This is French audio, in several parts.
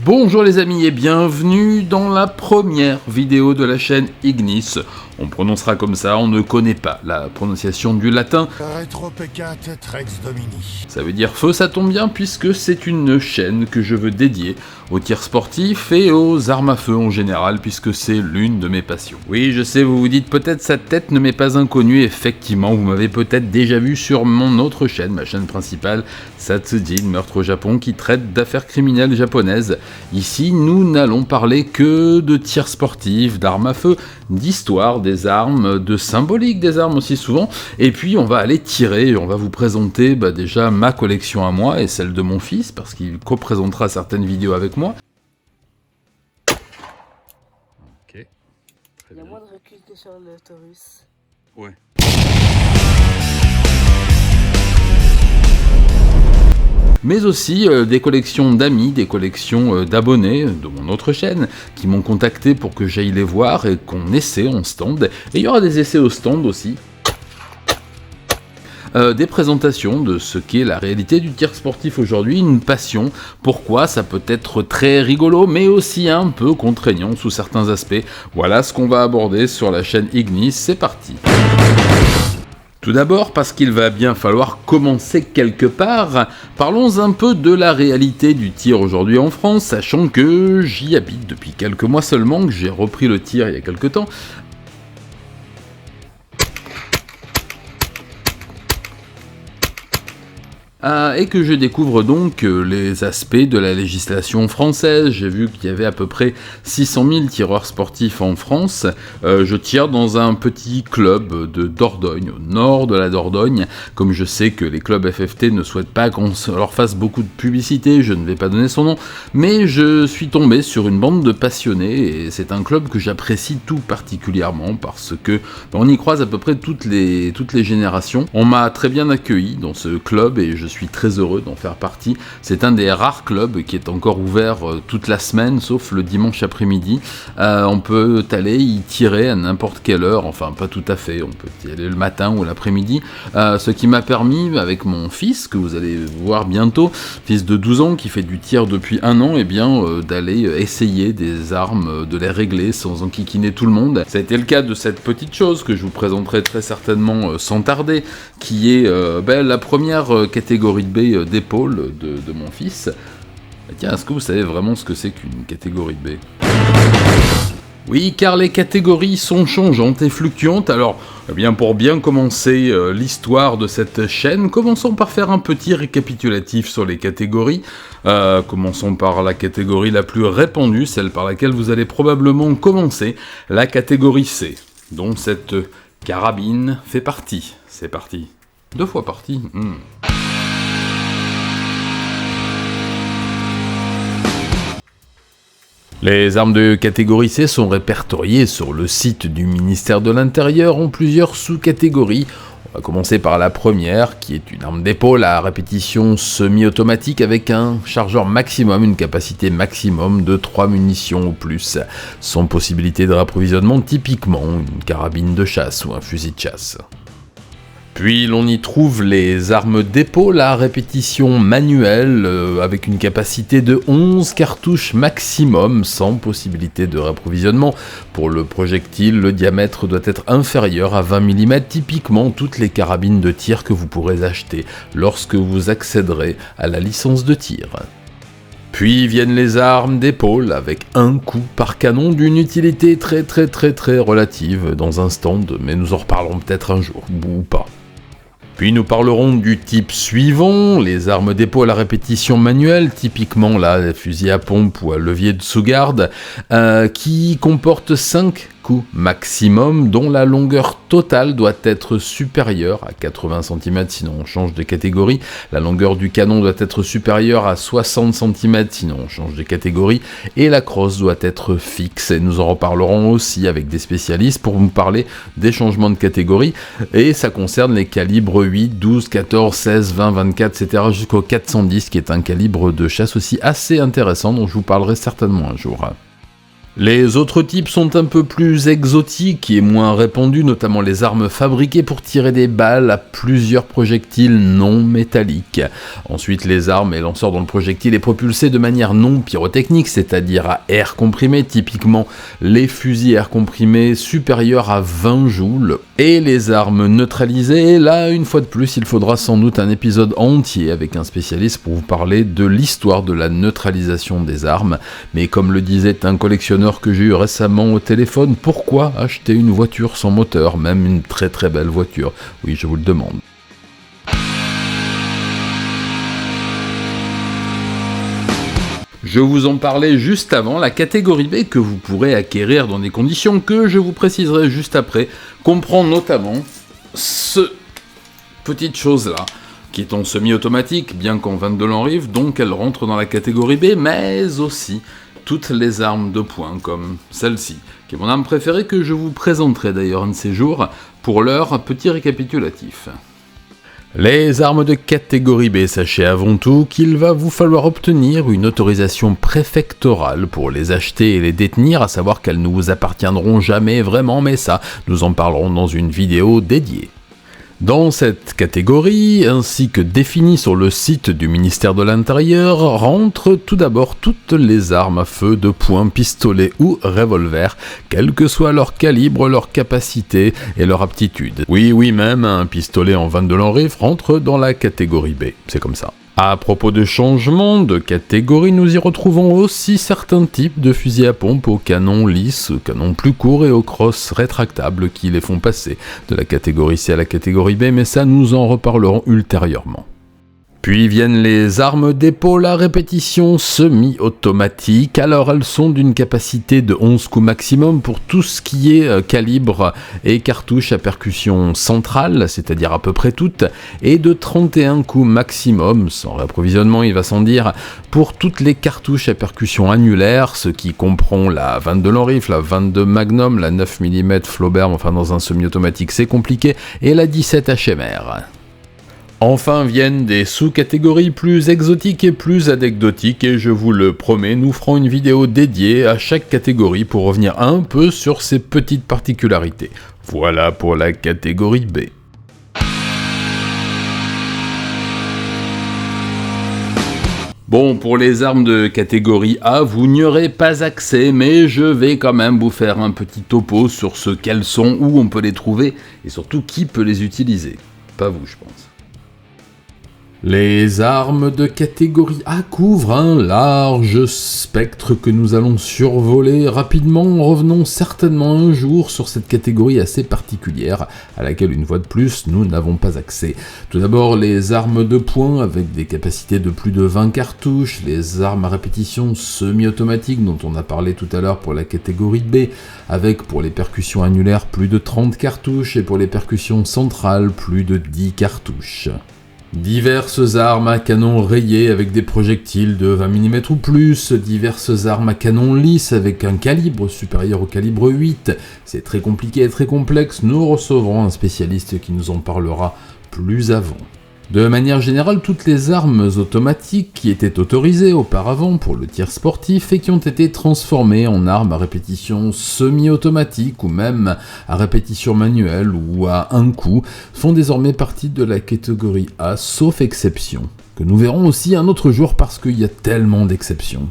Bonjour les amis et bienvenue dans la première vidéo de la chaîne Ignis. On prononcera comme ça, on ne connaît pas la prononciation du latin. Retro peccat Rex Domini. Ça veut dire feu, ça tombe bien puisque c'est une chaîne que je veux dédier aux tirs sportifs et aux armes à feu en général puisque c'est l'une de mes passions. Oui, je sais, vous vous dites peut-être sa tête ne m'est pas inconnue, effectivement, vous m'avez peut-être déjà vu sur mon autre chaîne, ma chaîne principale, Satsujin, Meurtre au Japon, qui traite d'affaires criminelles japonaises. Ici, nous n'allons parler que de tirs sportifs, d'armes à feu, d'histoire des armes, de symbolique des armes aussi souvent, et puis on va aller tirer, on va vous présenter déjà ma collection à moi et celle de mon fils, parce qu'il co-présentera certaines vidéos avec moi. Ok. Très Il y a bien. moins de recul que sur le Taurus. Ouais. Mais aussi des collections d'amis, des collections d'abonnés de mon autre chaîne qui m'ont contacté pour que j'aille les voir et qu'on essaie en stand. Et il y aura des essais au stand aussi. Des présentations de ce qu'est la réalité du tir sportif aujourd'hui, une passion. Pourquoi ça peut être très rigolo, mais aussi un peu contraignant sous certains aspects. Voilà ce qu'on va aborder sur la chaîne Ignis, c'est parti. Tout d'abord, parce qu'il va bien falloir commencer quelque part, parlons un peu de la réalité du tir aujourd'hui en France, sachant que j'y habite depuis quelques mois seulement, que j'ai repris le tir il y a quelques temps. Et que je découvre donc les aspects de la législation française. J'ai vu qu'il y avait à peu près 600 000 tireurs sportifs en France. Je tire dans un petit club de Dordogne, au nord de la Dordogne. Comme je sais que les clubs FFT ne souhaitent pas qu'on leur fasse beaucoup de publicité, je ne vais pas donner son nom, mais je suis tombé sur une bande de passionnés, et c'est un club que j'apprécie tout particulièrement, parce que on y croise à peu près toutes les générations. On m'a très bien accueilli dans ce club, et je suis très heureux d'en faire partie. C'est un des rares clubs qui est encore ouvert toute la semaine, sauf le dimanche après-midi. On peut aller y tirer à n'importe quelle heure, enfin pas tout à fait, on peut y aller le matin ou l'après-midi, ce qui m'a permis, avec mon fils, que vous allez voir bientôt, fils de 12 ans qui fait du tir depuis 1 an, d'aller essayer des armes, de les régler sans enquiquiner tout le monde. Ça a été le cas de cette petite chose que je vous présenterai très certainement sans tarder, qui est la première catégorie de B d'épaule de mon fils. Tiens, est-ce que vous savez vraiment ce que c'est qu'une catégorie de B ? Oui, car les catégories sont changeantes et fluctuantes, alors pour bien commencer l'histoire de cette chaîne, commençons par faire un petit récapitulatif sur les catégories. Commençons par la catégorie la plus répandue, celle par laquelle vous allez probablement commencer, la catégorie C, dont cette carabine fait partie. C'est parti. 2 fois parti. Les armes de catégorie C sont répertoriées sur le site du ministère de l'Intérieur en plusieurs sous-catégories. On va commencer par la première, qui est une arme d'épaule à répétition semi-automatique avec un chargeur maximum, une capacité maximum de 3 munitions au plus, sans possibilité de réapprovisionnement, typiquement une carabine de chasse ou un fusil de chasse. Puis l'on y trouve les armes d'épaule à répétition manuelle avec une capacité de 11 cartouches maximum sans possibilité de réapprovisionnement. Pour le projectile, le diamètre doit être inférieur à 20 mm, typiquement toutes les carabines de tir que vous pourrez acheter lorsque vous accéderez à la licence de tir. Puis viennent les armes d'épaule avec un coup par canon d'une utilité très relative dans un stand, mais nous en reparlerons peut-être un jour, ou pas. Puis nous parlerons du type suivant, les armes d'épaule à répétition manuelle, typiquement là, les fusils à pompe ou à levier de sous-garde, qui comportent 5 coups maximum, dont la longueur totale doit être supérieure à 80 cm, sinon on change de catégorie. La longueur du canon doit être supérieure à 60 cm, sinon on change de catégorie. Et la crosse doit être fixe. Et nous en reparlerons aussi avec des spécialistes pour vous parler des changements de catégorie. Et ça concerne les calibres 8, 12, 14, 16, 20, 24, etc. jusqu'au 410, qui est un calibre de chasse aussi assez intéressant, dont je vous parlerai certainement un jour. Les autres types sont un peu plus exotiques et moins répandus, notamment les armes fabriquées pour tirer des balles à plusieurs projectiles non métalliques. Ensuite, les armes et lanceurs dont le projectile est propulsé de manière non pyrotechnique, c'est-à-dire à air comprimé, typiquement les fusils à air comprimé supérieurs à 20 joules. Et les armes neutralisées, là, une fois de plus, il faudra sans doute un épisode entier avec un spécialiste pour vous parler de l'histoire de la neutralisation des armes. Mais comme le disait un collectionneur que j'ai eu récemment au téléphone, pourquoi acheter une voiture sans moteur, même une très très belle voiture? Oui, je vous le demande. Je vous en parlais juste avant, la catégorie B que vous pourrez acquérir dans des conditions que je vous préciserai juste après, comprend notamment ce petite chose-là, qui est en semi-automatique, bien qu'en 22 l'en rive, donc elle rentre dans la catégorie B, mais aussi toutes les armes de poing, comme celle-ci, qui est mon arme préférée, que je vous présenterai d'ailleurs un de ces jours. Pour l'heure, petit récapitulatif. Les armes de catégorie B, sachez avant tout qu'il va vous falloir obtenir une autorisation préfectorale pour les acheter et les détenir, à savoir qu'elles ne vous appartiendront jamais vraiment, mais ça, nous en parlerons dans une vidéo dédiée. Dans cette catégorie, ainsi que définie sur le site du ministère de l'Intérieur, rentrent tout d'abord toutes les armes à feu de poing, pistolet ou revolver, quel que soit leur calibre, leur capacité et leur aptitude. Oui, même un pistolet en 22 l'an rive rentre dans la catégorie B, c'est comme ça. À propos de changement de catégorie, nous y retrouvons aussi certains types de fusils à pompe aux canons lisses, aux canons plus courts et aux crosses rétractables qui les font passer de la catégorie C à la catégorie B, mais ça nous en reparlerons ultérieurement. Puis viennent les armes d'épaule à répétition semi-automatique. Alors elles sont d'une capacité de 11 coups maximum pour tout ce qui est calibre et cartouches à percussion centrale, c'est-à-dire à peu près toutes, et de 31 coups maximum, sans réapprovisionnement il va sans dire, pour toutes les cartouches à percussion annulaire, ce qui comprend la 22 long rifle, la 22 Magnum, la 9 mm Flaubert, enfin dans un semi-automatique c'est compliqué, et la 17 HMR. Enfin viennent des sous-catégories plus exotiques et plus anecdotiques, et je vous le promets, nous ferons une vidéo dédiée à chaque catégorie pour revenir un peu sur ces petites particularités. Voilà pour la catégorie B. Bon, pour les armes de catégorie A, vous n'y aurez pas accès, mais je vais quand même vous faire un petit topo sur ce qu'elles sont, où on peut les trouver, et surtout qui peut les utiliser. Pas vous, je pense. Les armes de catégorie A couvrent un large spectre que nous allons survoler rapidement. Revenons certainement un jour sur cette catégorie assez particulière à laquelle, une fois de plus, nous n'avons pas accès. Tout d'abord, les armes de poing avec des capacités de plus de 20 cartouches, les armes à répétition semi-automatiques dont on a parlé tout à l'heure pour la catégorie B, avec pour les percussions annulaires plus de 30 cartouches et pour les percussions centrales plus de 10 cartouches. Diverses armes à canon rayé avec des projectiles de 20 mm ou plus, diverses armes à canon lisse avec un calibre supérieur au calibre 8. C'est très compliqué et très complexe, nous recevrons un spécialiste qui nous en parlera plus avant. De manière générale, toutes les armes automatiques qui étaient autorisées auparavant pour le tir sportif et qui ont été transformées en armes à répétition semi-automatique ou même à répétition manuelle ou à un coup font désormais partie de la catégorie A, sauf exception, que nous verrons aussi un autre jour parce qu'il y a tellement d'exceptions.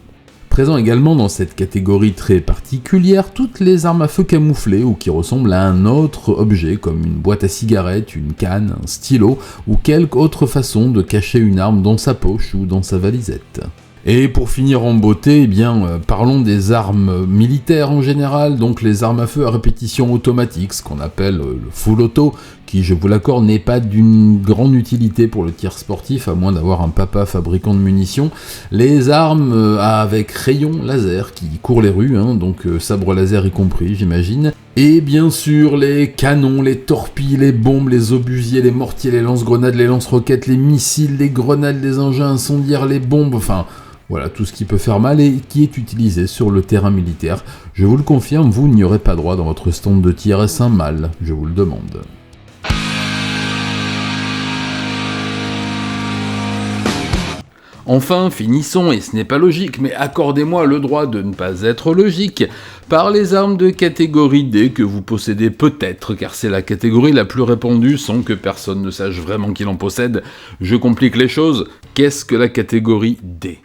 Présent également dans cette catégorie très particulière, toutes les armes à feu camouflées ou qui ressemblent à un autre objet comme une boîte à cigarettes, une canne, un stylo ou quelque autre façon de cacher une arme dans sa poche ou dans sa valisette. Et pour finir en beauté, parlons des armes militaires en général, donc les armes à feu à répétition automatique, ce qu'on appelle le full auto, qui, je vous l'accorde, n'est pas d'une grande utilité pour le tir sportif, à moins d'avoir un papa fabricant de munitions. Les armes avec rayon laser, qui courent les rues, donc sabre laser y compris, j'imagine. Et bien sûr, les canons, les torpilles, les bombes, les obusiers, les mortiers, les lance-grenades, les lance-roquettes, les missiles, les grenades, les engins incendiaires, les bombes, enfin... Voilà, tout ce qui peut faire mal et qui est utilisé sur le terrain militaire. Je vous le confirme, vous n'y aurez pas droit dans votre stand de tir S1 mâle, je vous le demande. Enfin, finissons, et ce n'est pas logique, mais accordez-moi le droit de ne pas être logique, par les armes de catégorie D que vous possédez peut-être, car c'est la catégorie la plus répandue sans que personne ne sache vraiment qu'il en possède. Je complique les choses, qu'est-ce que la catégorie D ?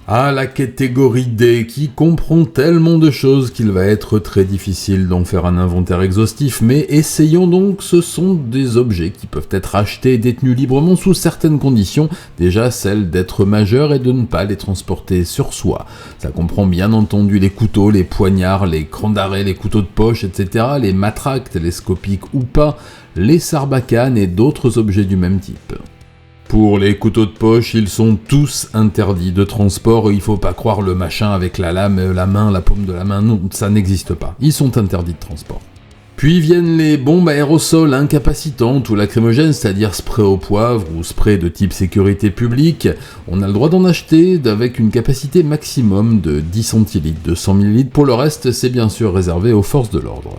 Ah, la catégorie D, qui comprend tellement de choses qu'il va être très difficile d'en faire un inventaire exhaustif, mais essayons donc, ce sont des objets qui peuvent être achetés et détenus librement sous certaines conditions, déjà celle d'être majeur et de ne pas les transporter sur soi. Ça comprend bien entendu les couteaux, les poignards, les crans d'arrêt, les couteaux de poche, etc., les matraques télescopiques ou pas, les sarbacanes et d'autres objets du même type. Pour les couteaux de poche, ils sont tous interdits de transport, il faut pas croire le machin avec la lame, la main, la paume de la main, non, ça n'existe pas, ils sont interdits de transport. Puis viennent les bombes aérosols incapacitantes ou lacrymogènes, c'est-à-dire spray au poivre ou spray de type sécurité publique. On a le droit d'en acheter avec une capacité maximum de 10 centilitres, de 100 ml, pour le reste c'est bien sûr réservé aux forces de l'ordre.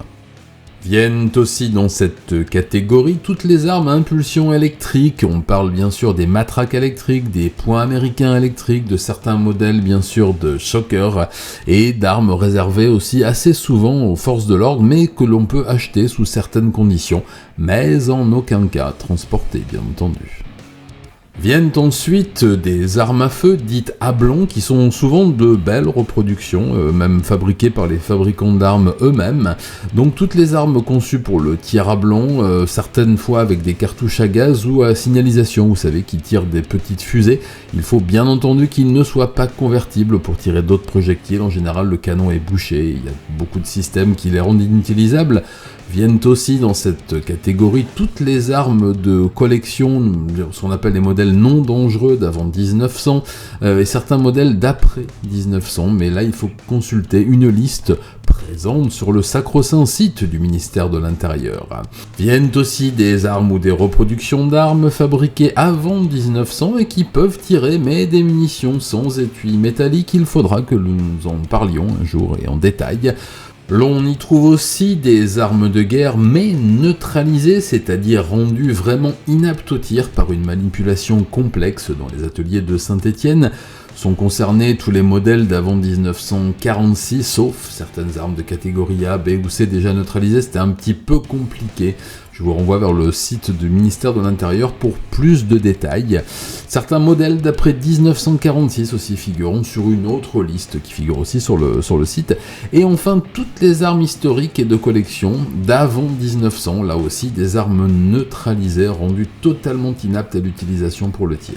Viennent aussi dans cette catégorie toutes les armes à impulsion électrique, on parle bien sûr des matraques électriques, des poings américains électriques, de certains modèles bien sûr de shockers, et d'armes réservées aussi assez souvent aux forces de l'ordre, mais que l'on peut acheter sous certaines conditions, mais en aucun cas transporter bien entendu. Viennent ensuite des armes à feu dites hablons qui sont souvent de belles reproductions, même fabriquées par les fabricants d'armes eux-mêmes. Donc toutes les armes conçues pour le tir à blond, certaines fois avec des cartouches à gaz ou à signalisation, vous savez, qui tirent des petites fusées. Il faut bien entendu qu'ils ne soient pas convertibles pour tirer d'autres projectiles. En général, le canon est bouché, il y a beaucoup de systèmes qui les rendent inutilisables. Viennent aussi dans cette catégorie toutes les armes de collection, ce qu'on appelle les modèles non dangereux d'avant 1900, et certains modèles d'après 1900, mais là il faut consulter une liste présente sur le sacro-saint site du ministère de l'Intérieur. Viennent aussi des armes ou des reproductions d'armes fabriquées avant 1900 et qui peuvent tirer, mais des munitions sans étui métallique, il faudra que nous en parlions un jour et en détail. L'on y trouve aussi des armes de guerre mais neutralisées, c'est-à-dire rendues vraiment inaptes au tir par une manipulation complexe dans les ateliers de Saint-Étienne. Sont concernés tous les modèles d'avant 1946, sauf certaines armes de catégorie A, B ou C déjà neutralisées, c'était un petit peu compliqué. Je vous renvoie vers le site du ministère de l'Intérieur pour plus de détails. Certains modèles d'après 1946 aussi figureront sur une autre liste qui figure aussi sur le site. Et enfin, toutes les armes historiques et de collection d'avant 1900, là aussi des armes neutralisées rendues totalement inaptes à l'utilisation pour le tir.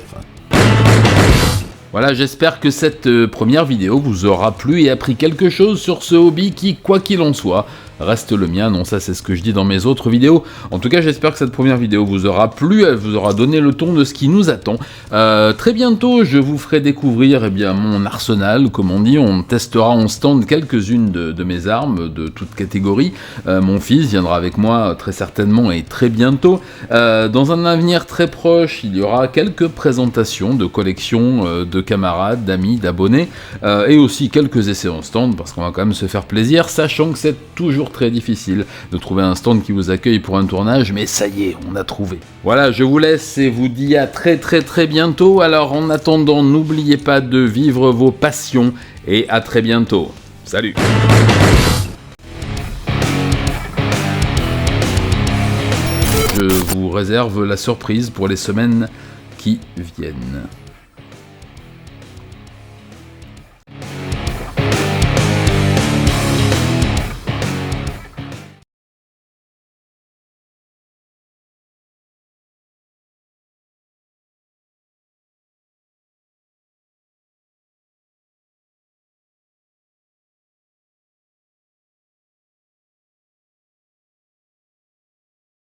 Voilà, j'espère que cette première vidéo vous aura plu et appris quelque chose sur ce hobby qui, quoi qu'il en soit, reste le mien. Non, ça c'est ce que je dis dans mes autres vidéos. En tout cas, j'espère que cette première vidéo vous aura plu, elle vous aura donné le ton de ce qui nous attend. Très bientôt, je vous ferai découvrir mon arsenal, comme on dit. On testera en stand quelques-unes de mes armes, de toute catégorie. Mon fils viendra avec moi très certainement et très bientôt. Dans un avenir très proche, il y aura quelques présentations de collections de camarades, d'amis, d'abonnés, et aussi quelques essais en stand, parce qu'on va quand même se faire plaisir, sachant que c'est toujours très difficile de trouver un stand qui vous accueille pour un tournage, mais ça y est, on a trouvé. Voilà, je vous laisse et vous dis à très bientôt. Alors en attendant, n'oubliez pas de vivre vos passions et à très bientôt. Salut! Je vous réserve la surprise pour les semaines qui viennent.